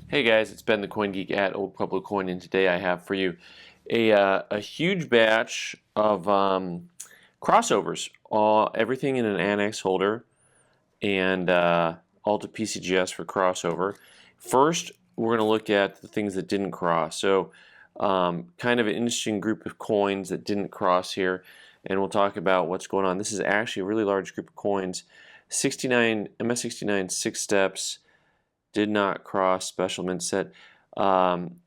Hey guys, it's Ben the Coin Geek at Old Pueblo Coin, and today I have for you a huge batch of crossovers, everything in an ANACS holder, and all to PCGS for crossover. First, we're going to look at the things that didn't cross. So, kind of an interesting group of coins that didn't cross here, and we'll talk about what's going on. This is actually a really large group of coins. 69 MS69 6 steps. Did not cross special mint set.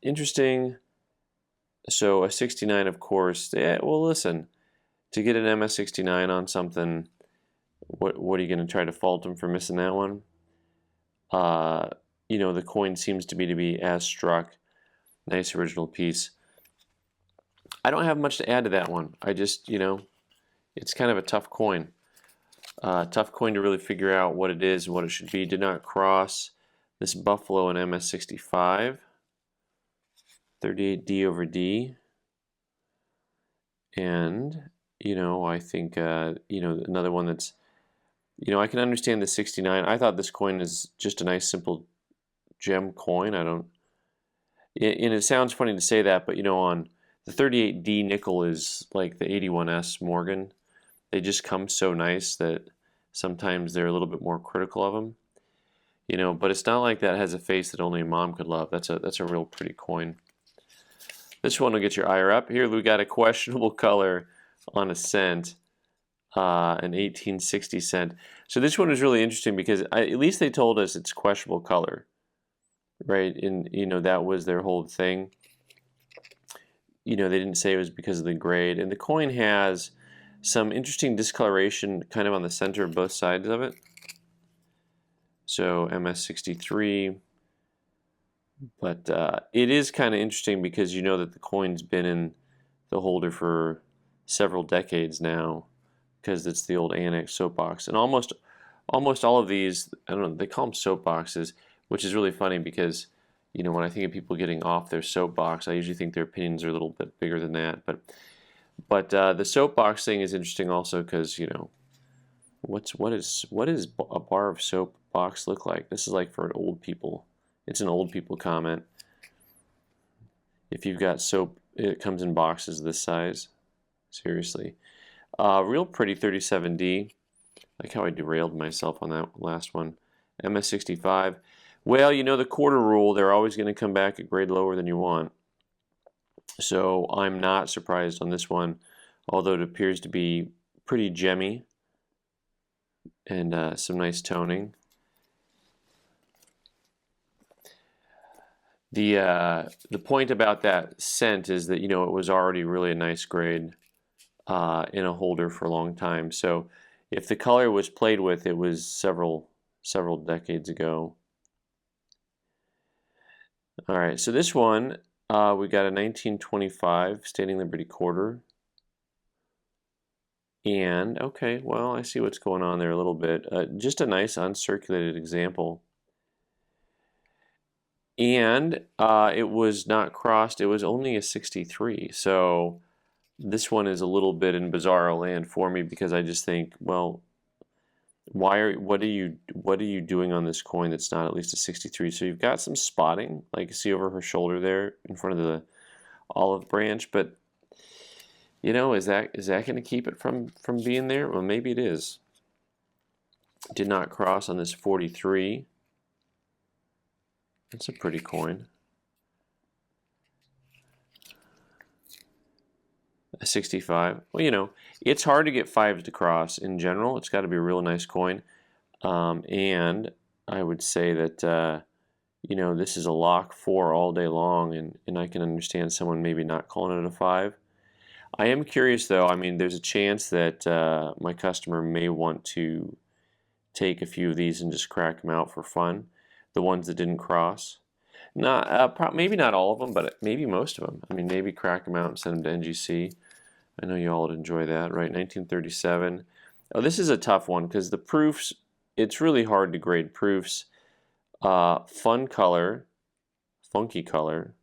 Interesting. So a 69, of course. Yeah, well, listen, to get an MS69 on something, what are you going to try to fault them for missing that one? The coin seems to be as struck. Nice original piece. I don't have much to add to that one. I just, it's kind of a tough coin. Tough coin to really figure out what it is and what it should be. Did not cross this Buffalo and MS65, 38D over D, and I think another one that's I can understand the 69. I thought this coin is just a nice simple gem coin. And it sounds funny to say that, but on the 38D nickel is like the 81S Morgan. They just come so nice that sometimes they're a little bit more critical of them. But it's not like that has a face that only mom could love. That's a real pretty coin. This one will get your ire up. Here we got a questionable color on a cent, an 1860 cent. So this one is really interesting because at least they told us it's questionable color, right? And that was their whole thing. They didn't say it was because of the grade. And the coin has some interesting discoloration kind of on the center of both sides of it. So MS63, but it is kind of interesting because that the coin's been in the holder for several decades now, because it's the old ANACS soapbox. And almost all of these, I don't know, they call them soapboxes, which is really funny because when I think of people getting off their soapbox, I usually think their opinions are a little bit bigger than that. But the soapbox thing is interesting also because what is a bar of soap box look like? This is like for old people. It's an old people comment. If you've got soap, it comes in boxes this size. Seriously. Real pretty 37D. Like how I derailed myself on that last one. MS65. Well, the quarter rule, they're always going to come back a grade lower than you want. So I'm not surprised on this one, although it appears to be pretty gemmy and some nice toning. The point about that cent is that it was already really a nice grade in a holder for a long time. So if the color was played with, it was several decades ago. All right, so this one we got a 1925 Standing Liberty quarter. And okay, well, I see what's going on there a little bit. Just a nice uncirculated example. And it was not crossed. It was only a 63. So this one is a little bit in bizarro land for me because I just think, well, what are you doing on this coin that's not at least a 63? So you've got some spotting, like you see over her shoulder there in front of the olive branch, but is that going to keep it from being there? Well, maybe it is. Did not cross on this 43. That's a pretty coin. A 65. Well, it's hard to get fives to cross in general. It's got to be a real nice coin. And I would say that, this is a lock 4 all day long, and I can understand someone maybe not calling it a 5. I am curious, though. I mean, there's a chance that my customer may want to take a few of these and just crack them out for fun. The ones that didn't cross. Maybe not all of them, but maybe most of them. I mean, maybe crack them out and send them to NGC. I know you all would enjoy that, right? 1937. Oh, this is a tough one because the proofs, it's really hard to grade proofs. Fun color, funky color,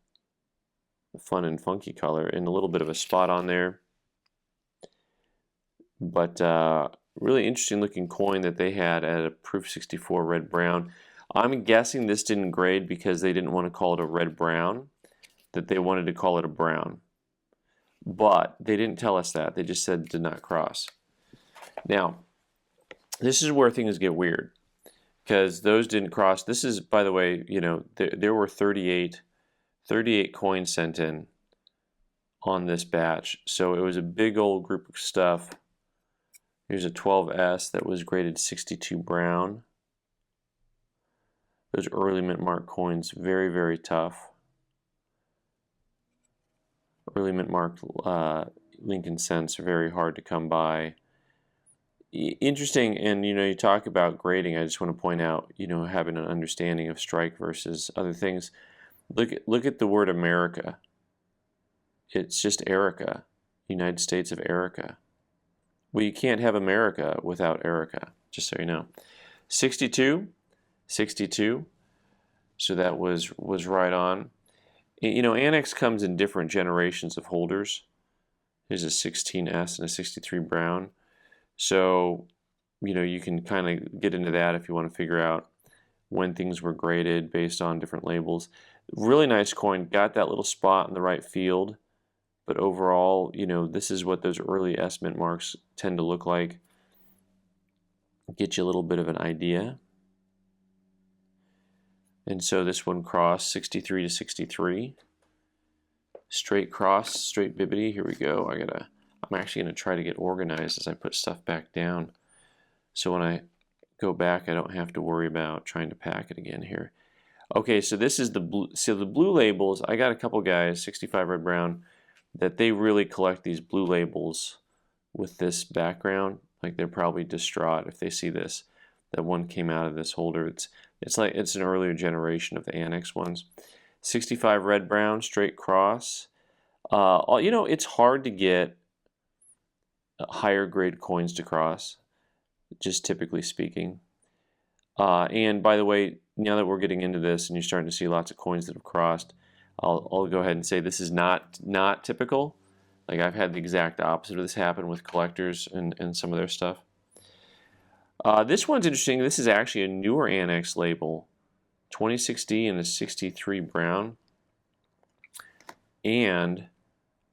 fun and funky color, and a little bit of a spot on there. But really interesting looking coin that they had at a proof 64 red brown. I'm guessing this didn't grade because they didn't want to call it a red brown, that they wanted to call it a brown. But they didn't tell us that. They just said did not cross. Now, this is where things get weird because those didn't cross. This is, by the way, you know, there were 38 coins sent in on this batch. So it was a big old group of stuff. Here's a 12S that was graded 62 brown. Those early mint mark coins, very, very tough. Early mint mark Lincoln cents are very hard to come by. Interesting, and you know, you talk about grading. I just want to point out, you know, having an understanding of strike versus other things. Look at the word America. It's just Erica, United States of Erica. Well, you can't have America without Erica, just so you know. 62, 62. So that was right on. You know, ANACS comes in different generations of holders. Here's a 16S and a 63 brown. So, you know, you can kind of get into that if you want to figure out when things were graded based on different labels. Really nice coin. Got that little spot in the right field. But overall, you know, this is what those early S mint marks tend to look like. Get you a little bit of an idea. And so this one crossed 63 to 63. Straight cross, straight bibbity. Here we go. I'm actually gonna try to get organized as I put stuff back down. So when I go back, I don't have to worry about trying to pack it again here. Okay, so this is the blue. So the blue labels, I got a couple guys, 65 red brown, that they really collect these blue labels with this background. Like they're probably distraught if they see this. That one came out of this holder. It's like it's an earlier generation of the ANACS ones. 65 red brown straight cross. You know, it's hard to get higher grade coins to cross, just typically speaking. And by the way, now that we're getting into this and you're starting to see lots of coins that have crossed, I'll go ahead and say this is not typical. Like I've had the exact opposite of this happen with collectors and some of their stuff. This one's interesting. This is actually a newer ANACS label, 26D and a 63 brown. And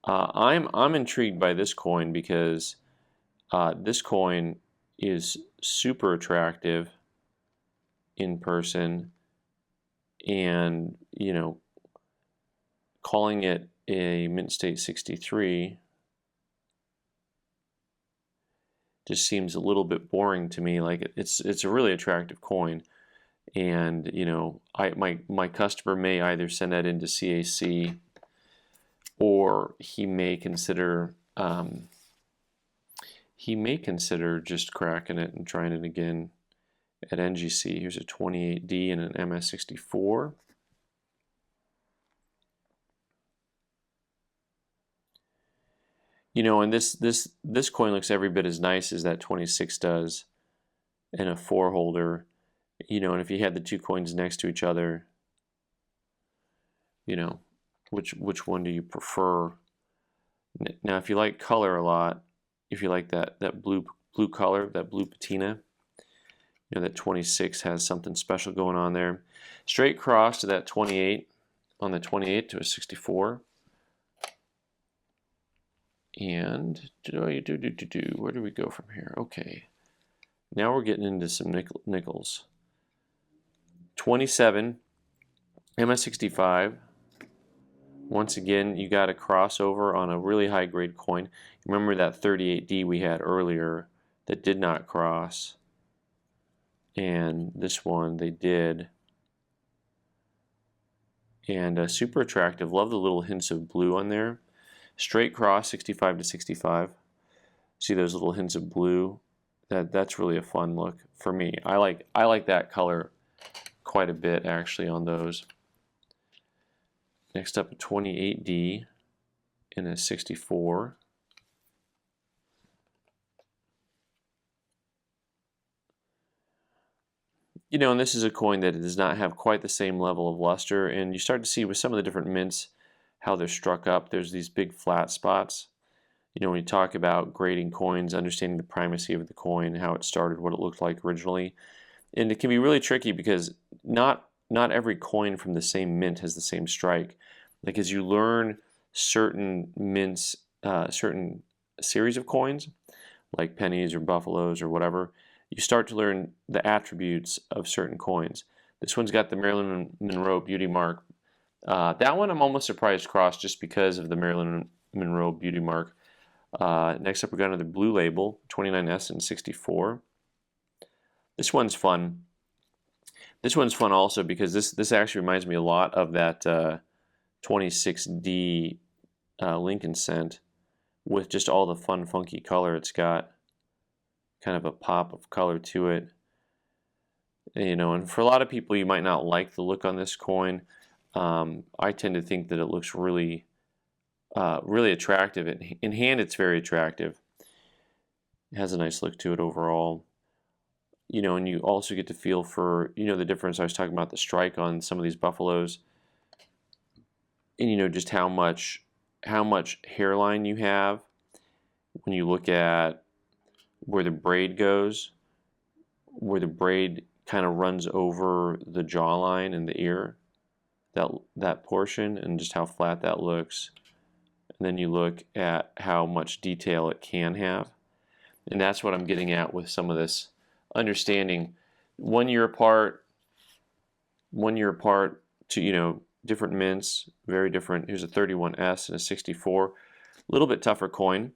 I'm intrigued by this coin because this coin is super attractive in person, and you know, calling it a mint state 63 just seems a little bit boring to me. Like it's a really attractive coin, and you know, my customer may either send that into CAC, or he may consider just cracking it and trying it again at NGC. Here's a 28D and an MS64. You know, and this coin looks every bit as nice as that 26 does in a 4 holder. You know, and if you had the two coins next to each other, you know, which one do you prefer? Now, if you like color a lot, if you like that blue color, that blue patina, you know, that 26 has something special going on there. Straight cross to that 28, on the 28 to a 64. And where do we go from here? Okay, now we're getting into some nickels. 27, MS65. Once again, you got a crossover on a really high grade coin. Remember that 38D we had earlier that did not cross, and this one they did. And super attractive. Love the little hints of blue on there. Straight cross, 65 to 65. See those little hints of blue? That's really a fun look for me. I like that color quite a bit actually on those. Next up, a 28D and a 64. You know, and this is a coin that does not have quite the same level of luster, and you start to see with some of the different mints how they're struck up. There's these big flat spots. You know, when you talk about grading coins, understanding the primacy of the coin, how it started, what it looked like originally, and it can be really tricky because not every coin from the same mint has the same strike. Like as you learn certain mints, certain series of coins, like pennies or buffaloes or whatever, you start to learn the attributes of certain coins. This one's got the Marilyn Monroe beauty mark. That one I'm almost surprised crossed just because of the Marilyn Monroe beauty mark. Next up, we got another blue label, 29S and 64. This one's fun. This one's fun also because this actually reminds me a lot of that 26D Lincoln cent with just all the fun, funky color it's got. Kind of a pop of color to it. You know, and for a lot of people, you might not like the look on this coin. I tend to think that it looks really, really attractive. In hand, it's very attractive. It has a nice look to it overall. You know, and you also get to feel for, you know, the difference. I was talking about the strike on some of these buffaloes, and you know just how much hairline you have when you look at where the braid goes, where the braid kind of runs over the jawline and the ear, that portion, and just how flat that looks. And then you look at how much detail it can have, and that's what I'm getting at with some of this understanding. 1 year apart, 1 year apart to, you know, different mints, very different. Here's a 31S and a 64, a little bit tougher coin.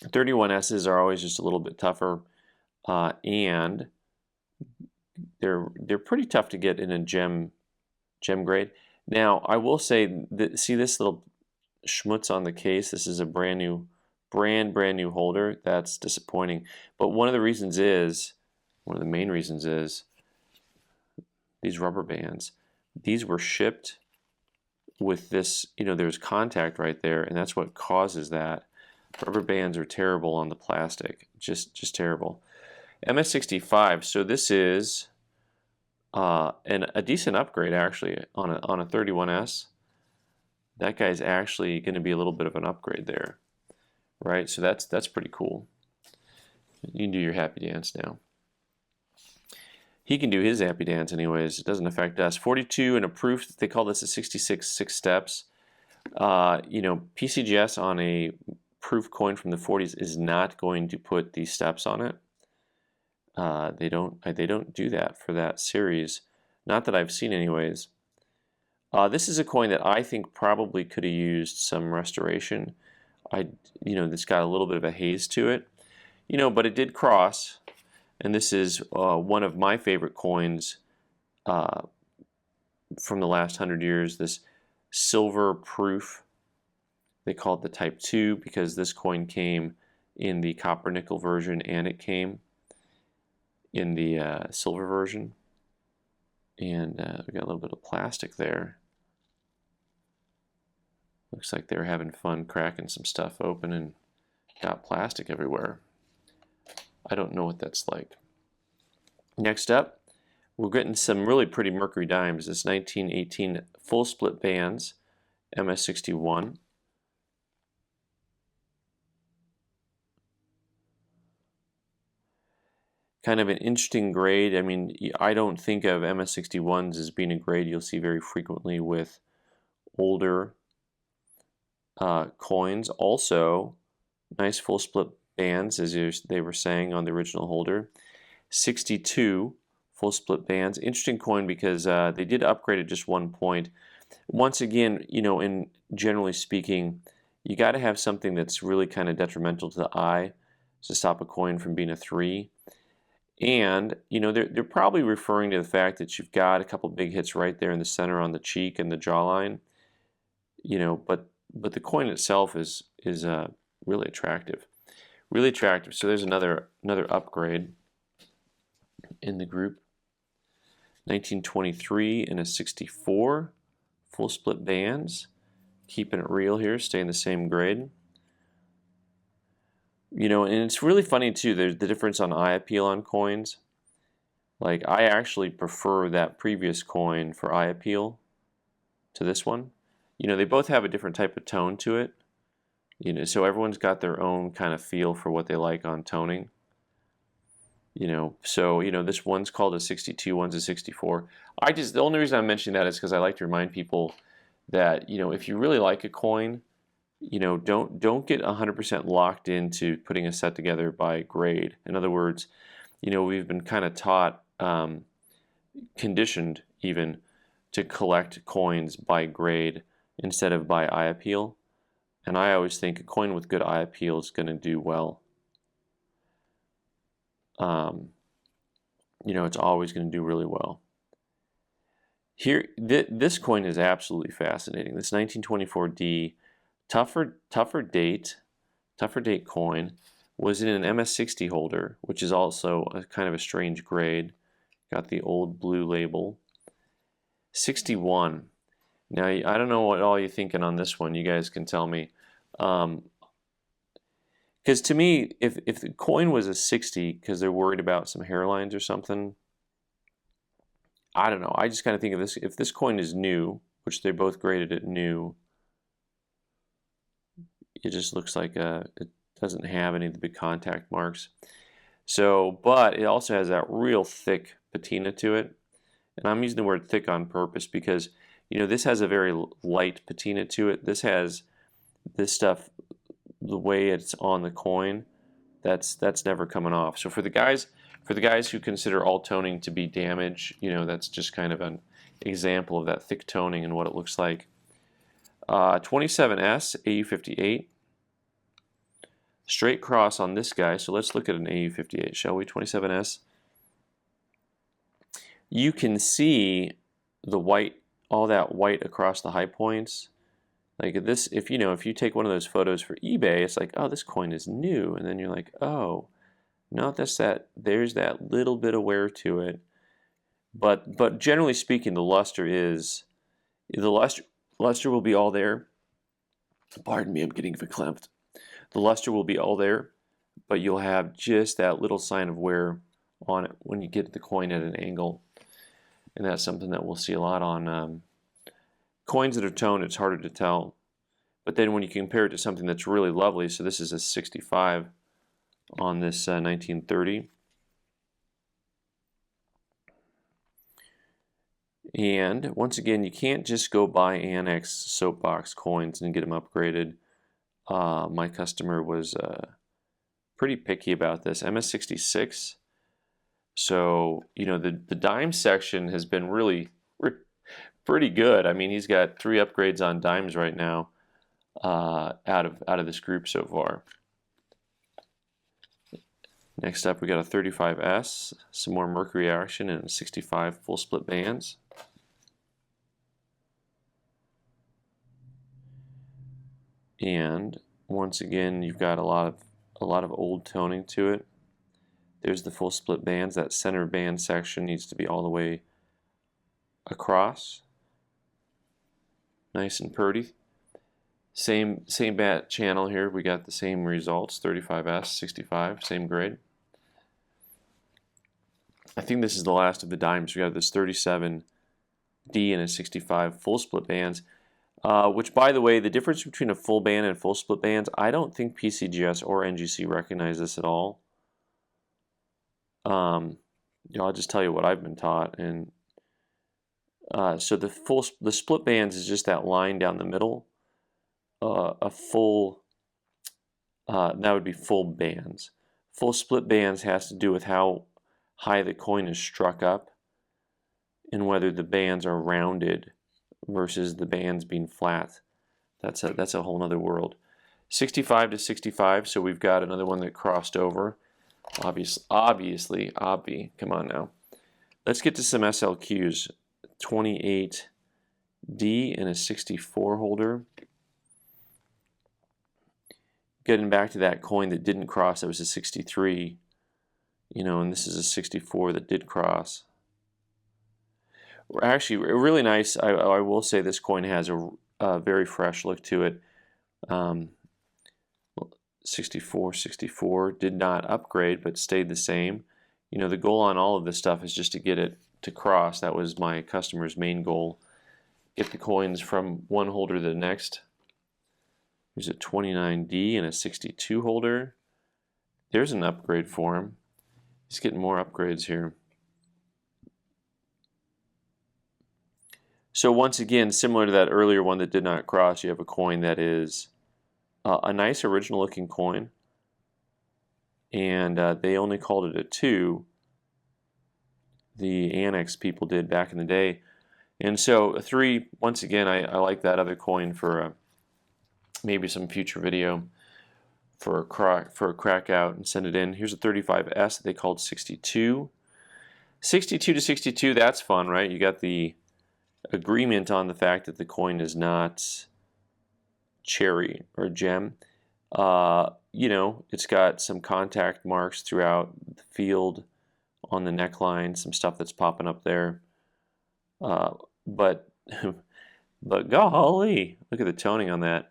31S's are always just a little bit tougher, and they're pretty tough to get in a gem grade. Now I will say that, see this little schmutz on the case? This is a brand new holder. That's disappointing. But one of the main reasons is these rubber bands. These were shipped with this, you know, there's contact right there, and that's what causes that. Rubber bands are terrible on the plastic, just terrible. MS65. So this is a decent upgrade actually on a 31S. That guy's actually going to be a little bit of an upgrade there, right? So that's pretty cool. You can do your happy dance now. He can do his happy dance anyways. It doesn't affect us. 42 and a proof. They call this a 66 6 steps. You know, PCGS on a proof coin from the 40s is not going to put these steps on it. They don't do that for that series. Not that I've seen anyways. This is a coin that I think probably could have used some restoration. You know, it's got a little bit of a haze to it. You know, but it did cross. And this is one of my favorite coins from the last 100 years, this silver proof. They call it the Type 2 because this coin came in the copper nickel version and it came in the silver version. And we got a little bit of plastic there. Looks like they were having fun cracking some stuff open and got plastic everywhere. I don't know what that's like. Next up, we're getting some really pretty mercury dimes. This 1918 full split bands, MS61. Kind of an interesting grade. I mean, I don't think of MS61s as being a grade you'll see very frequently with older coins. Also, nice full split bands, as they were saying on the original holder. 62 full split bands. Interesting coin because they did upgrade at just 1 point. Once again, you know, in generally speaking, you got to have something that's really kind of detrimental to the eye to stop a coin from being a 3. And you know, they're probably referring to the fact that you've got a couple big hits right there in the center on the cheek and the jawline. You know, but the coin itself is really attractive, really attractive. So there's another upgrade in the group. 1923 and a 64 full split bands, keeping it real here, staying the same grade. You know, and it's really funny too, there's the difference on eye appeal on coins. Like, I actually prefer that previous coin for eye appeal to this one. You know, they both have a different type of tone to it. You know, so everyone's got their own kind of feel for what they like on toning. So this one's called a 62, one's a 64. The only reason I'm mentioning that is because I like to remind people that if you really like a coin, don't get 100% locked into putting a set together by grade. In other words, we've been kind of taught, conditioned even, to collect coins by grade instead of by eye appeal. And I always think a coin with good eye appeal is going to do well. It's always going to do really well. Here, this coin is absolutely fascinating. This 1924D, tougher date coin, was in an MS60 holder, which is also a kind of a strange grade. Got the old blue label. 61. Now, I don't know what all you're thinking on this one. You guys can tell me. Because to me, if the coin was a 60 because they're worried about some hairlines or something, I don't know. I just kind of think of this, if this coin is new, which they both graded it new, it just looks like it doesn't have any of the big contact marks. So, but it also has that real thick patina to it. And I'm using the word thick on purpose because, this has a very light patina to it. This has this stuff, the way it's on the coin, that's never coming off. So for the guys who consider all toning to be damage, that's just kind of an example of that thick toning and what it looks like. 27S AU58, straight cross on this guy. So let's look at an AU58, shall we? 27S. You can see the white, all that white across the high points. Like this, if you take one of those photos for eBay, it's like, oh, this coin is new, and then you're like, oh, no, there's that little bit of wear to it. But generally speaking, the luster will be all there. Pardon me, I'm getting verklempt. The luster will be all there, but you'll have just that little sign of wear on it when you get the coin at an angle, and that's something that we'll see a lot on coins that are toned. It's harder to tell, but then when you compare it to something that's really lovely, so this is a 65 on this 1930, and once again, you can't just go buy ANACS soapbox coins and get them upgraded. My customer was pretty picky about this. MS66. So the dime section has been really pretty good. I mean, he's got 3 upgrades on dimes right now out of this group so far. Next up, we got a 35S, some more mercury action, and a 65 full split bands. And once again, you've got a lot of old toning to it. There's the full split bands. That center band section needs to be all the way across. Nice and pretty. Same bat channel here. We got the same results. 35S, 65, same grade. I think this is the last of the dimes. We got this 37D and a 65 full split bands. Which, by the way, the difference between a full band and full split bands, I don't think PCGS or NGC recognize this at all. I'll just tell you what I've been taught. And so the split bands is just that line down the middle. That would be full bands. Full split bands has to do with how high the coin is struck up and whether the bands are rounded versus the bands being flat. That's a whole nother world. 65 to 65, so we've got another one that crossed over. Obviously, come on now. Let's get to some SLQs. 28D and a 64 holder. Getting back to that coin that didn't cross, that was a 63, and this is a 64 that did cross. Actually, really nice. I will say this coin has a very fresh look to it. 64 did not upgrade, but stayed the same. The goal on all of this stuff is just to get it to cross. That was my customer's main goal. Get the coins from one holder to the next. There's a 29D and a 62 holder. There's an upgrade for him. He's getting more upgrades here. So once again, similar to that earlier one that did not cross, you have a coin that is a nice original looking coin, and they only called it a 2. The ANACS people did back in the day. And so a 3, once again, I like that other coin for maybe some future video for a crack out and send it in. Here's a 35S that they called 62. 62 to 62, that's fun, right? You got the agreement on the fact that the coin is not cherry or gem. You know, it's got some contact marks throughout the field on the neckline, some stuff that's popping up there. But golly, look at the toning on that.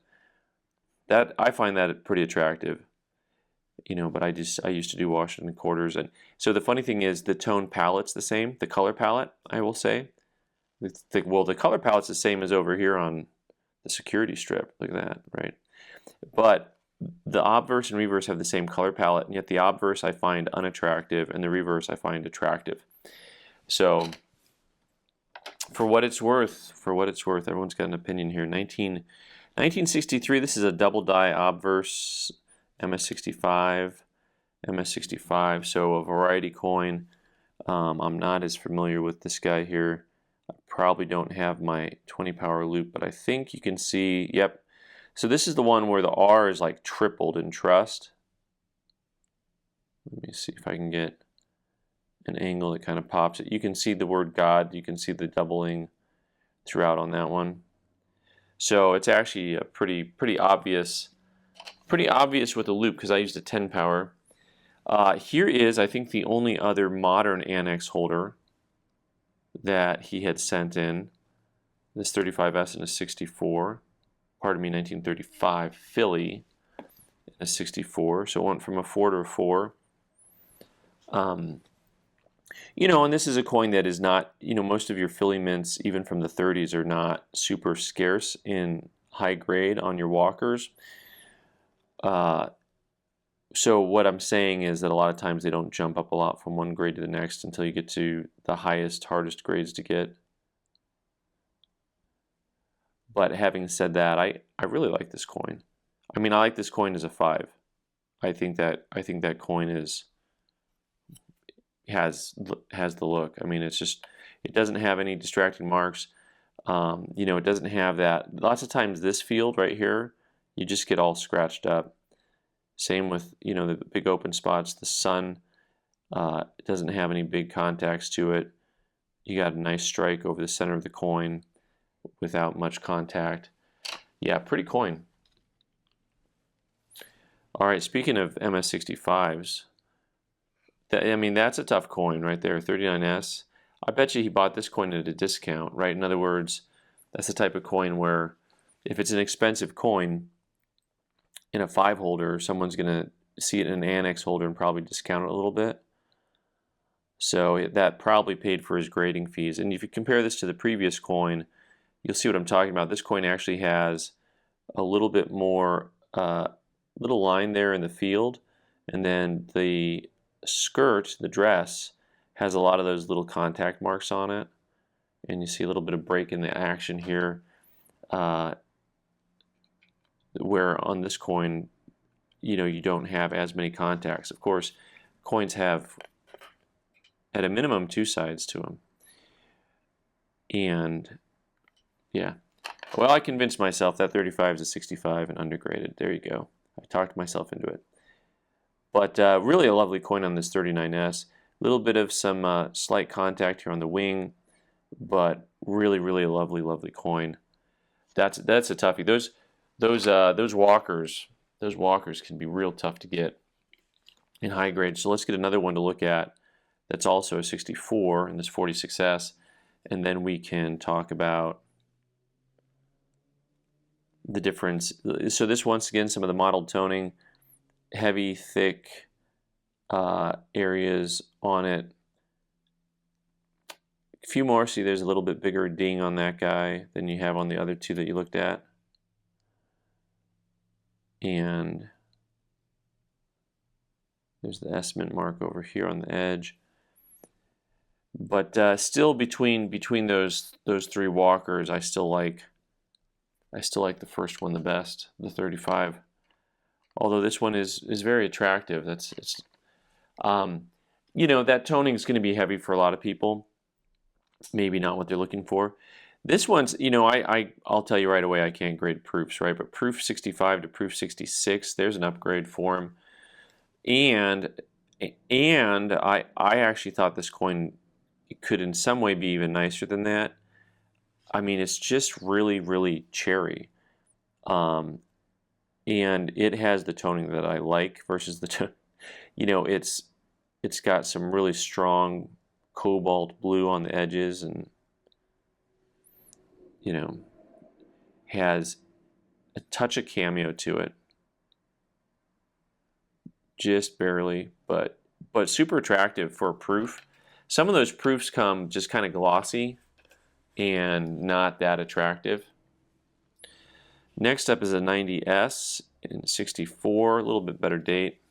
I find that pretty attractive. You know, but I used to do Washington quarters, and so the funny thing is the tone palette's the same, the color palette, I will say. Well, the color palette's the same as over here on the security strip. Look at that, right? But the obverse and reverse have the same color palette, and yet the obverse I find unattractive, and the reverse I find attractive. So, for what it's worth, everyone's got an opinion here. 1963. This is a double die obverse, MS65, MS65. So a variety coin. I'm not as familiar with this guy here. I probably don't have my 20 power loop, but I think you can see, yep. So this is the one where the R is like tripled in trust. Let me see if I can get an angle that kind of pops it. You can see the word God. You can see the doubling throughout on that one. So it's actually a pretty obvious with the loop because I used a 10 power. Here is, I think, the only other modern ANACS holder that he had sent in. This 35S and a 64. Pardon me, 1935 Philly, a 64. So it went from a 4 to a 4. You know, and this is a coin that is not, you know, most of your Philly mints, even from the 30s, are not super scarce in high grade on your walkers. So what I'm saying is that a lot of times they don't jump up a lot from one grade to the next until you get to the highest, hardest grades to get. But having said that, I really like this coin. I mean, I like this coin as a 5. I think that coin has the look. I mean, it's just, it doesn't have any distracting marks. You know, it doesn't have that. Lots of times this field right here, you just get all scratched up. Same with, you know, the big open spots. The sun, it doesn't have any big contacts to it. You got a nice strike over the center of the coin without much contact. Yeah, pretty coin. All right, speaking of MS65s, I mean, that's a tough coin right there, 39S. I bet you he bought this coin at a discount, right? In other words, that's the type of coin where if it's an expensive coin in a 5 holder, someone's going to see it in an ANACS holder and probably discount it a little bit. So that probably paid for his grading fees. And if you compare this to the previous coin, you'll see what I'm talking about. This coin actually has a little bit more, little line there in the field, and then the skirt, the dress, has a lot of those little contact marks on it, and you see a little bit of break in the action here, where on this coin, you know, you don't have as many contacts. Of course, coins have at a minimum 2 sides to them, and yeah, well, I convinced myself that 35 is a 65 and undergraded. There you go. I talked myself into it. But really a lovely coin on this 39S. A little bit of some slight contact here on the wing, but really a lovely coin. That's a toughie. Those walkers can be real tough to get in high grade. So let's get another one to look at that's also a 64 in this 46S, and then we can talk about the difference. So this, once again, some of the mottled toning, heavy, thick areas on it. A few more. See, there's a little bit bigger ding on that guy than you have on the other 2 that you looked at. And There's the S mint mark over here on the edge. But still between those three walkers, I still like the first one the best, the 35. Although this one is very attractive. You know, that toning is going to be heavy for a lot of people. Maybe not what they're looking for. This one's, you know, I'll tell you right away, I can't grade proofs, right? But proof 65 to proof 66, there's an upgrade for him. And I actually thought this coin could in some way be even nicer than that. I mean, it's just really cherry. And it has the toning that I like versus the, you know, it's got some really strong cobalt blue on the edges, and you know, has a touch of cameo to it, just barely, but super attractive for a proof. Some of those proofs come just kind of glossy and not that attractive. Next up is a 90S in 64, a little bit better date.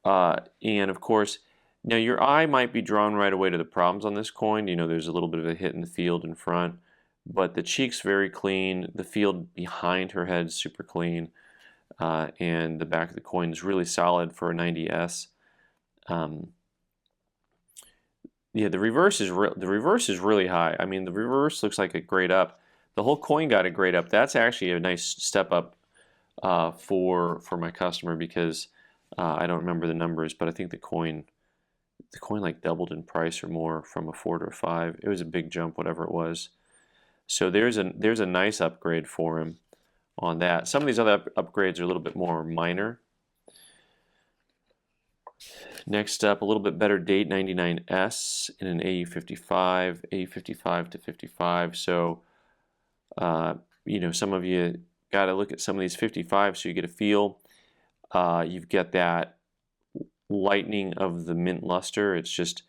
And of course, now your eye might be drawn right away to the problems on this coin. You know, there's a little bit of a hit in the field in front, but the cheek's very clean. The field behind her head's super clean, and the back of the coin is really solid for a 90S. Yeah, the reverse is really high. I mean, the reverse looks like a grade up. The whole coin got a grade up. That's actually a nice step up for my customer, because I don't remember the numbers, but I think the coin like doubled in price or more from a 4 to a 5. It was a big jump, whatever it was. So there's a nice upgrade for him on that. Some of these other upgrades are a little bit more minor. Next up, a little bit better date, 99S in an AU55, AU55 to 55. So, you know, some of you got to look at some of these 55 so you get a feel. You've got that lightening of the mint luster. It's just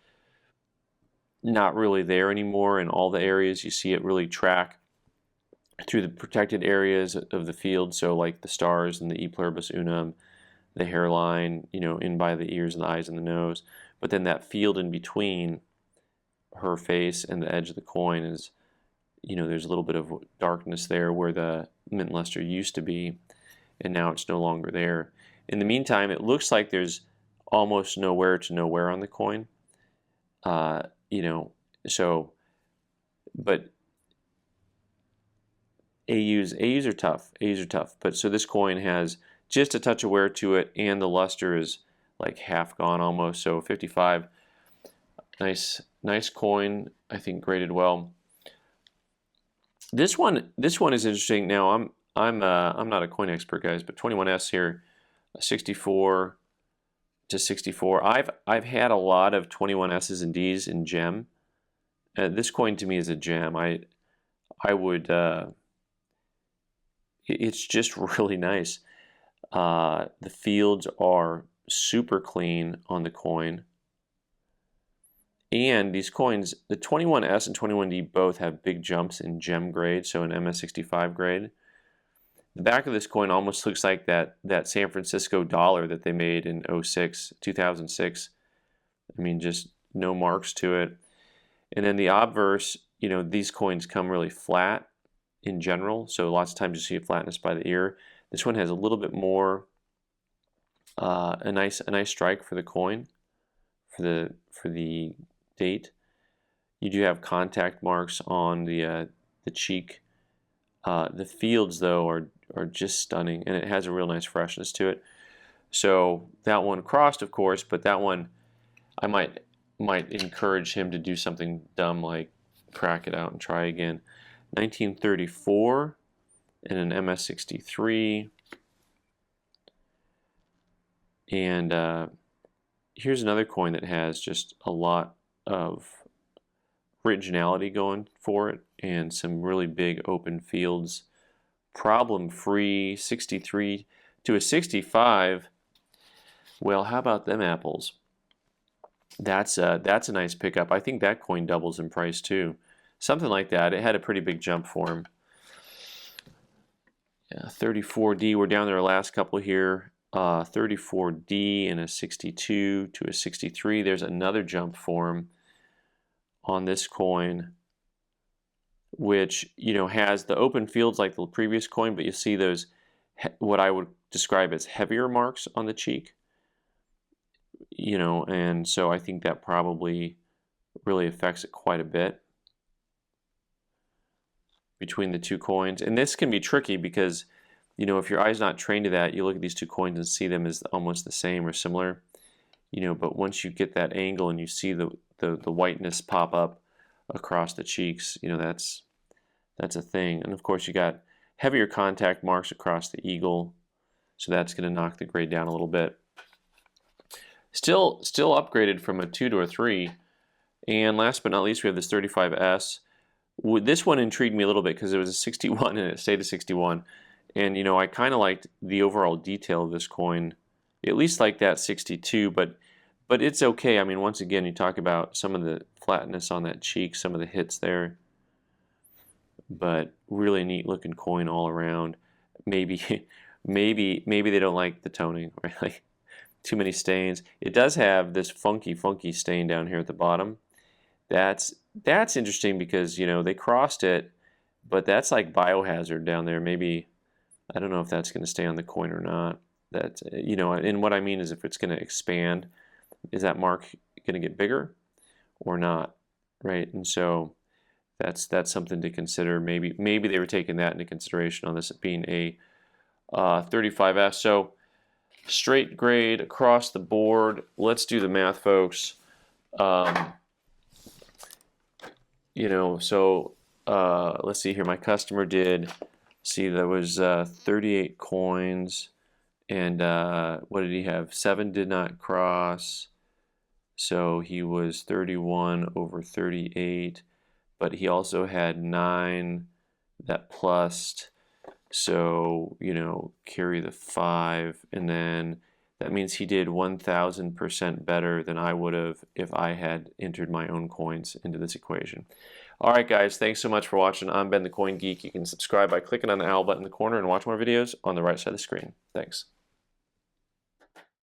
not really there anymore in all the areas. You see it really track through the protected areas of the field, so like the stars and the E pluribus unum, the hairline, you know, in by the ears and the eyes and the nose. But then that field in between her face and the edge of the coin is, you know, there's a little bit of darkness there where the mint luster used to be, and now it's no longer there. In the meantime, it looks like there's almost nowhere to nowhere on the coin. You know, so, but AUs are tough. AUs are tough. But so this coin has just a touch of wear to it, and the luster is like half gone almost. So 55, nice coin. I think graded well. This one is interesting. Now I'm not a coin expert, guys, but 21S here, 64 to 64. I've had a lot of 21S's and D's in gem. This coin to me is a gem. I would. It's just really nice. The fields are super clean on the coin. And these coins, the 21S and 21D both have big jumps in gem grade, so an MS65 grade. The back of this coin almost looks like that San Francisco dollar that they made in 2006. I mean, just no marks to it. And then the obverse, you know, these coins come really flat in general, so lots of times you see a flatness by the ear. This one has a little bit more, a nice strike for the coin, for the date. You do have contact marks on the cheek. The fields though are just stunning, and it has a real nice freshness to it. So that one crossed, of course, but that one I might encourage him to do something dumb like crack it out and try again. 1934 and an MS63. And here's another coin that has just a lot of originality going for it and some really big open fields. Problem-free, 63 to a 65. Well, how about them apples? That's a nice pickup. I think that coin doubles in price too. Something like that. It had a pretty big jump for him. Yeah, 34D. We're down to our last couple here. 34D and a 62 to a 63. There's another jump form on this coin, which has the open fields like the previous coin, but you see those what I would describe as heavier marks on the cheek. And so I think that probably really affects it quite a bit between the two coins. And this can be tricky because if your eye's not trained to that, you look at these two coins and see them as almost the same or similar. But once you get that angle and you see the whiteness pop up across the cheeks, that's a thing. And of course you got heavier contact marks across the eagle, so that's going to knock the grade down a little bit. Still upgraded from a 2 to a 3. And last but not least, we have this 35S. This one intrigued me a little bit because it was a 61 and it stayed a 61. And I kind of liked the overall detail of this coin, at least like that 62, but it's okay. I mean, once again, you talk about some of the flatness on that cheek, some of the hits there, but really neat looking coin all around. Maybe they don't like the toning, right? Like too many stains. It does have this funky stain down here at the bottom. That's interesting because they crossed it, but that's like biohazard down there. Maybe I don't know if that's going to stay on the coin or not. That and what I mean is if it's going to expand, is that mark going to get bigger or not, right? And so that's something to consider. Maybe they were taking that into consideration on this being a 35S. So straight grade across the board. Let's do the math, folks. So let's see here. My customer did. See, there was 38 coins, and what did he have? 7 did not cross, so he was 31 over 38, but he also had 9 that plussed, so carry the 5, and then that means he did 1,000% better than I would have if I had entered my own coins into this equation. Alright guys, thanks so much for watching. I'm Ben the Coin Geek. You can subscribe by clicking on the owl button in the corner and watch more videos on the right side of the screen. Thanks.